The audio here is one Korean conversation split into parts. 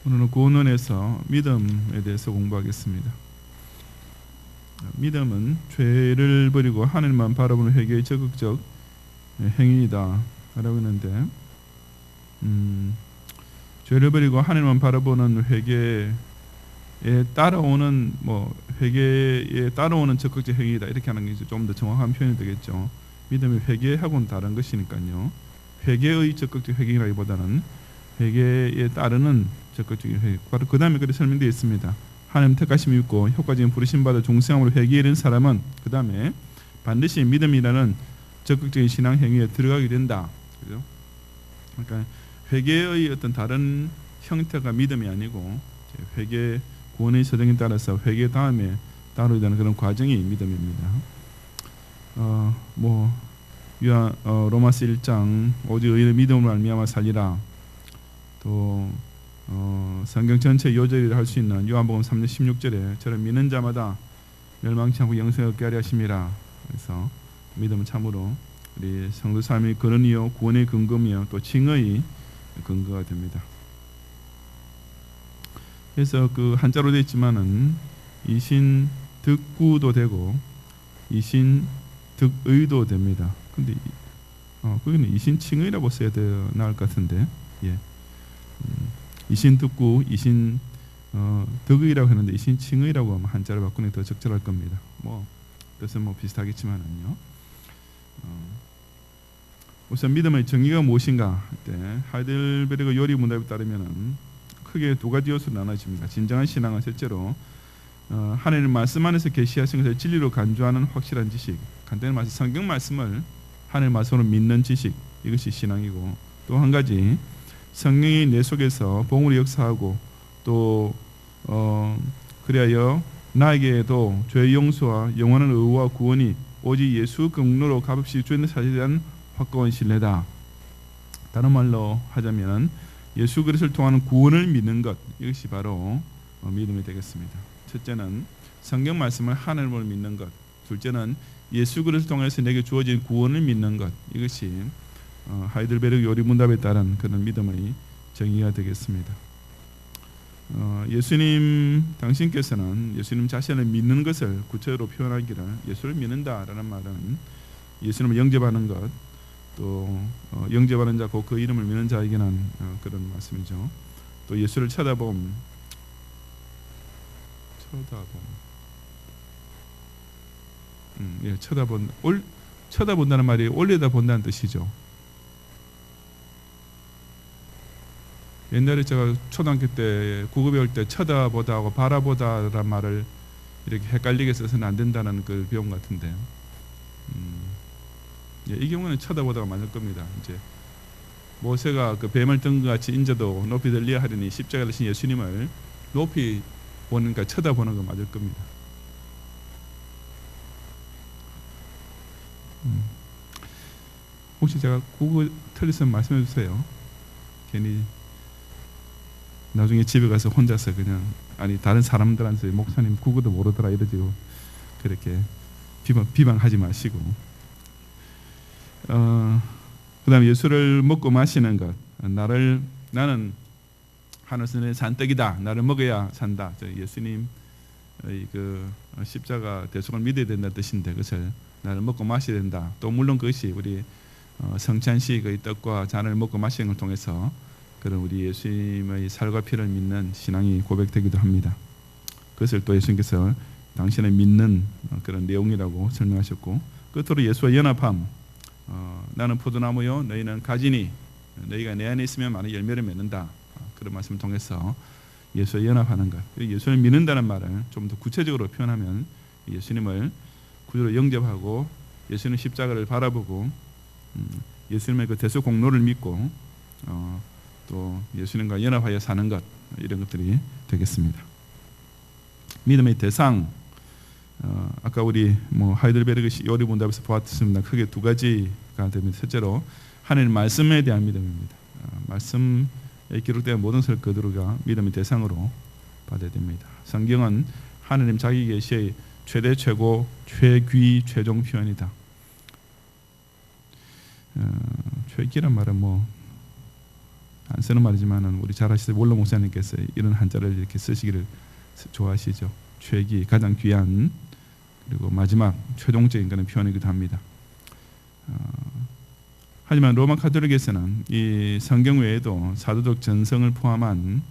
오늘은 구원론에서 믿음에 대해서 공부하겠습니다. 믿음은 죄를 버리고 하늘만 바라보는 회개의 적극적 행위이다 라고 했는데, 죄를 버리고 하늘만 바라보는 회개에 따라오는 회개에 따라오는 적극적 행위이다, 이렇게 하는 게 좀 더 정확한 표현이 되겠죠. 믿음이 회개하고는 다른 것이니까요. 회개의 적극적 행위라기보다는 회개에 따르는 적극적인 회개. 바로 그 다음에 그렇게 설명되어 있습니다. 하나님 택하심이 있고 효과적인 부르심 받아 종생함으로 회개에 이른 사람은 그 다음에 반드시 믿음이라는 적극적인 신앙 행위에 들어가게 된다. 그죠? 그러니까 회개의 어떤 다른 형태가 믿음이 아니고, 회개 구원의 서정에 따라서 회개 다음에 따르게 되는 그런 과정이 믿음입니다. 로마서 1장 오직 의인의 믿음으로 말미암아 살리라. 또 성경 전체 요절이라 할 수 있는 요한복음 3장 16절에 저를 믿는 자마다 멸망치 않고 영생을 얻게 하려 하심이라. 그래서 믿음은 참으로 우리 성도 삶의 근원이요 구원의 근검이요 또 칭의 근거가 됩니다. 그래서 그 한자로 되어 있지만은 이신 득구도 되고 이신 득의도 됩니다. 근데 거기는 이신 칭의라고 써야 나을 것 같은데, 이신 득구, 이신 득의라고 했는데 이신 칭의라고 하면 한자를 바꾸는 게 더 적절할 겁니다. 뜻은 비슷하겠지만은요. 우선 믿음의 정의가 무엇인가 할 때 하이델베르그 요리 문답에 따르면은 크게 두 가지 요소로 나눠집니다. 진정한 신앙은 실제로 하나님 말씀 안에서 계시하신 것을 진리로 간주하는 확실한 지식, 간단히 말해서 성경 말씀을 하나님 말씀으로 믿는 지식, 이것이 신앙이고, 또 한 가지 성령이 내 속에서 봉으로 역사하고 또 그리하여 나에게도 죄의 용서와 영원한 의와 구원이 오직 예수 공로로 값없이 주는 사실에 대한 확고한 신뢰다. 다른 말로 하자면 예수 그리스도를 통하는 구원을 믿는 것, 이것이 바로 믿음이 되겠습니다. 첫째는 성경 말씀을 하나님을 믿는 것, 둘째는 예수 그리스도를 통해서 내게 주어진 구원을 믿는 것, 이것이 하이델베르그 요리 문답에 따른 그런 믿음의 정의가 되겠습니다. 당신께서는 예수님 자신을 믿는 것을 구체적으로 표현하기를, 예수를 믿는다라는 말은 예수님을 영접하는 것, 또 영접하는 자 곧 그 이름을 믿는 자에게는 그런 말씀이죠. 또 예수를 쳐다본다는 말이 올려다본다는 뜻이죠. 옛날에 제가 초등학교 때 국어 배울 때 쳐다보다 하고 바라보다라는 말을 이렇게 헷갈리게 써서는 안 된다는 걸 배운 것 같은데, 이 경우는 쳐다보다가 맞을 겁니다. 이제 모세가 그 뱀을 든 것 같이 인자도 높이 들리야 하려니 십자가를 진 예수님을 높이 보는가 쳐다보는 거 맞을 겁니다. 혹시 제가 국어 틀렸으면 말씀해 주세요. 괜히 나중에 집에 가서 혼자서 그냥 다른 사람들한테 목사님 국어도 모르더라 이러지고 그렇게 비방하지 마시고, 그 다음에 예수를 먹고 마시는 것, 나는 하늘에서 산 떡이다, 나를 먹어야 산다. 예수님의 그 십자가 대속을 믿어야 된다는 뜻인데 그것을 나를 먹고 마셔야 된다. 또 물론 그것이 우리 성찬식의 떡과 잔을 먹고 마시는 걸 통해서 그런 우리 예수님의 살과 피를 믿는 신앙이 고백되기도 합니다. 그것을 또 예수님께서 당신을 믿는 그런 내용이라고 설명하셨고, 끝으로 예수와 연합함, 나는 포도나무요 너희는 가지니 너희가 내 안에 있으면 많은 열매를 맺는다. 그런 말씀을 통해서 예수와 연합하는 것, 예수를 믿는다는 말을 좀 더 구체적으로 표현하면 예수님을 구주로 영접하고 예수님 십자가를 바라보고 예수님의 그 대속 공로를 믿고 또 예수님과 연합하여 사는 것, 이런 것들이 되겠습니다. 믿음의 대상, 아까 우리 하이델베르그 요리 문답에서 보았습니다. 크게 두 가지가 됩니다. 첫째로 하나님 말씀에 대한 믿음입니다. 말씀에 기록된 모든 설 그대로가 믿음의 대상으로 받아야 됩니다. 성경은 하나님 자기 계시의 최대, 최고, 최귀, 최종 표현이다. 최기란 말은 안 쓰는 말이지만은 우리 잘 아시듯이 원로 목사님께서 이런 한자를 이렇게 쓰시기를 좋아하시죠. 최기, 가장 귀한, 그리고 마지막 최종적인 그런 표현이기도 합니다. 하지만 로마 카톨릭에서는 이 성경 외에도 사도적 전성을 포함한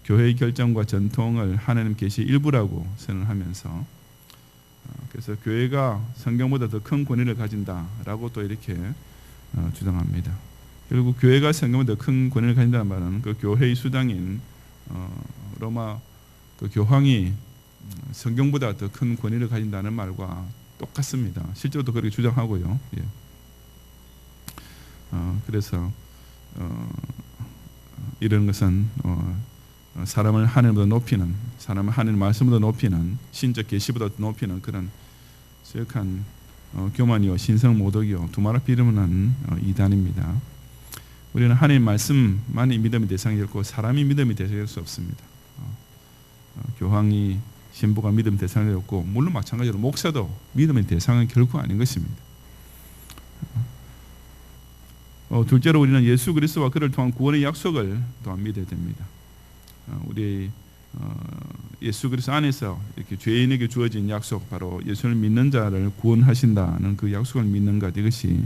교회의 결정과 전통을 하나님 계시의 일부라고 선언하면서, 그래서 교회가 성경보다 더 큰 권위를 가진다라고 또 이렇게 주장합니다. 결국 교회가 성경보다 더 큰 권위를 가진다는 말은 그 교회의 수장인 로마 그 교황이 성경보다 더 큰 권위를 가진다는 말과 똑같습니다. 실제로도 그렇게 주장하고요. 예. 그래서 이런 것은 사람을 하늘보다 높이는, 사람을 하늘 말씀보다 높이는, 신적 계시보다 높이는 그런 수역한 교만이요 신성 모독이요 두말 앞에 이르는 이단입니다. 우리는 하나님 말씀만이 믿음의 대상이 되고 사람이 믿음의 대상이 될 수 없습니다. 교황이 신부가 믿음의 대상이 되었고, 물론 마찬가지로 목사도 믿음의 대상은 결코 아닌 것입니다. 둘째로 우리는 예수 그리스도와 그를 통한 구원의 약속을 또한 믿어야 됩니다. 우리 예수 그리스도 안에서 이렇게 죄인에게 주어진 약속, 바로 예수를 믿는 자를 구원하신다는 그 약속을 믿는 것, 이것이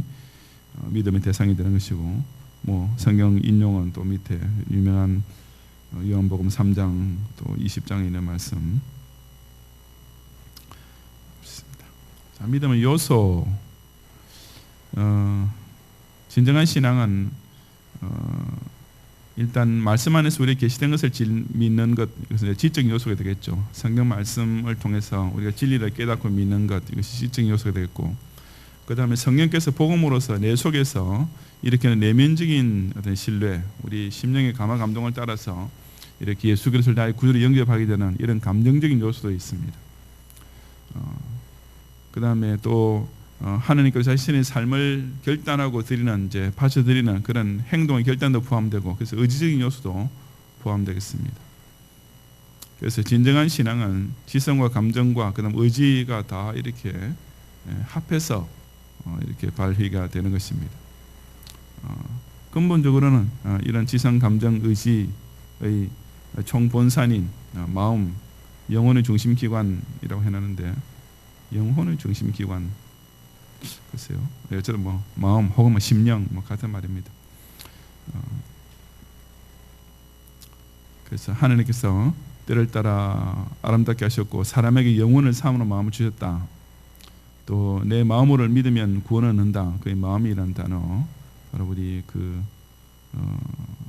믿음의 대상이 되는 것이고, 뭐 성경 인용은 또 밑에 유명한 요한복음 3장 또 20장에 있는 말씀. 자, 믿음의 요소. 진정한 신앙은 일단 말씀 안에서 우리 계시된 것을 믿는 것, 이것은 지적인 요소가 되겠죠. 성경 말씀을 통해서 우리가 진리를 깨닫고 믿는 것, 이것이 지적인 요소가 되겠고, 그 다음에 성령께서 복음으로서 내 속에서 일으키는 내면적인 어떤 신뢰, 우리 심령의 감화 감동을 따라서 이렇게 예수 그리스도를 나의 구주로 영접하게 되는 이런 감정적인 요소도 있습니다. 그 다음에 또 하나님께서 자신의 삶을 결단하고 드리는, 이제 바쳐드리는 그런 행동의 결단도 포함되고, 그래서 의지적인 요소도 포함되겠습니다. 그래서 진정한 신앙은 지성과 감정과 그다음 의지가 다 이렇게 합해서 이렇게 발휘가 되는 것입니다. 근본적으로는 이런 지성, 감정, 의지의 총본산인 마음, 영혼의 중심기관이라고 해놨는데, 영혼의 중심기관, 글쎄요, 어쨌든 뭐 마음 혹은 뭐 심령 뭐 같은 말입니다. 그래서 하나님께서 때를 따라 아름답게 하셨고 사람에게 영원을 삼으로 마음을 주셨다. 또 내 마음으로 믿으면 구원을 얻는다. 그의 마음이라는 단어, 바로 우리 그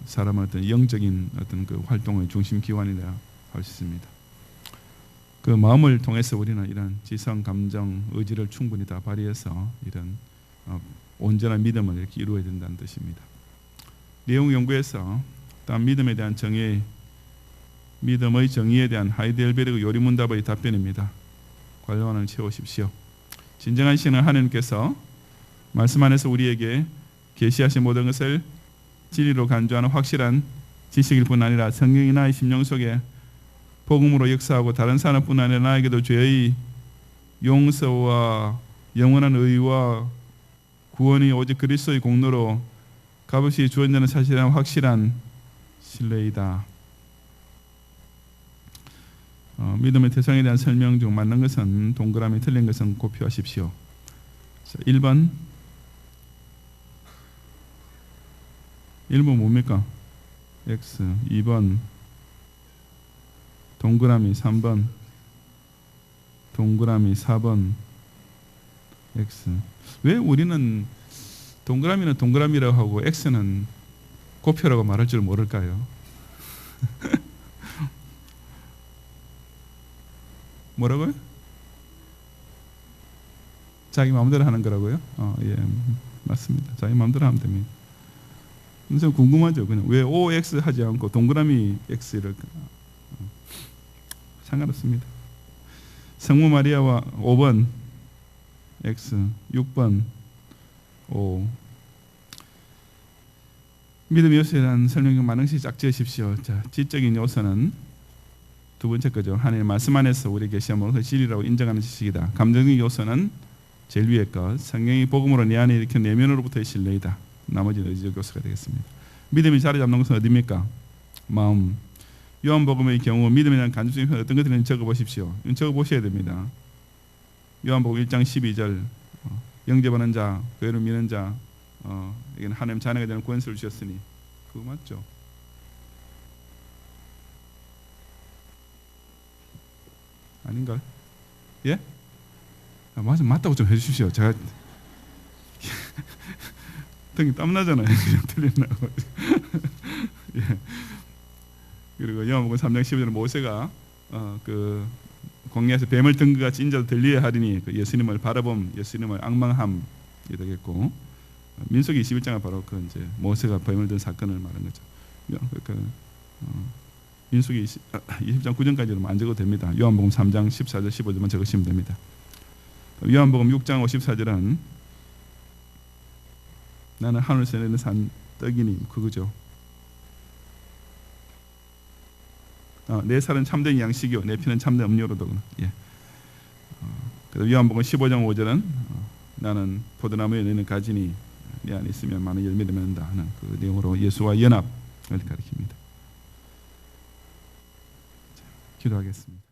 사람의 어떤 영적인 어떤 그 활동의 중심 기관이라 할 수 있습니다. 그 마음을 통해서 우리는 이런 지성, 감정, 의지를 충분히 다 발휘해서 이런 온전한 믿음을 이렇게 이루어야 된다는 뜻입니다. 내용 연구에서 다음 믿음에 대한 정의, 믿음의 정의에 대한 하이델베르그 요리문답의 답변입니다. 관련을 채우십시오. 진정한 신은 하나님께서 말씀 안에서 우리에게 계시하신 모든 것을 진리로 간주하는 확실한 지식일 뿐 아니라 성령이 나의 심령 속에 복음으로 역사하고 다른 사람뿐 아니라 나에게도 죄의 용서와 영원한 의와 구원이 오직 그리스도의 공로로 값없이 주어진다는 사실은 확실한 신뢰이다. 믿음의 대상에 대한 설명 중 맞는 것은 동그라미, 틀린 것은 고표하십시오. 1번 뭡니까? X. 2번 동그라미, 3번 동그라미, 4번 X. 왜 우리는 동그라미는 동그라미라고 하고 X는 고표라고 말할 줄 모를까요? 뭐라고요? 자기 마음대로 하는 거라고요? 예, 맞습니다. 자기 마음대로 하면 됩니다. 그래서 궁금하죠. 그냥 왜 OX 하지 않고 동그라미 X를 상관없습니다. 성모 마리아와 5번 X, 6번 O. 믿음의 요소에 대한 설명 좀 많은씩 짝지으십시오. 자, 지적인 요소는 두 번째 거죠. 하나님의 말씀 안에서 우리 계시한 모든 진리라고 인정하는 지식이다. 감정의 요소는 제일 위의 것, 성경이 복음으로 내 안에 일으킨 내면으로부터의 신뢰이다. 나머지는 의지적 요소가 되겠습니다. 믿음이 자리 잡는 것은 어디입니까? 마음. 요한복음의 경우 믿음에 대한 간접적인 표현 어떤 것들인지 적어보십시오. 적어보셔야 됩니다. 요한복음 1장 12절 영접하는 자, 교회를 믿는 자, 이건 하나님 자녀가 되는 권세를 주셨으니 그거 맞죠? 아닌가요? 예? 맞아, 맞다고 좀 해주십시오. 제가 등이 땀나잖아요. 틀린다고. 예. 그리고 요한복음 3장 15절에 모세가 그 광야에서 뱀을 든 것 같이 인자도 들리게 하리니 그 예수님을 바라봄, 예수님을 앙망함이 되겠고, 민수기 21장은 바로 그 이제 모세가 뱀을 든 사건을 말하는 거죠. 민수기 20장 9절까지는 안 적어도 됩니다. 요한복음 3장 14절 15절만 적으시면 됩니다. 요한복음 6장 54절은 나는 하늘에서 내리는 산 떡이니 그거죠. 내 살은 참된 양식이요 내 피는 참된 음료로더구나. 예. 그래서 요한복음 15장 5절은 나는 포도나무에 내는 가지니 내 안에 있으면 많은 열매를 맺는다 하는 그 내용으로 예수와 연합을 가리킵니다. 기도하겠습니다.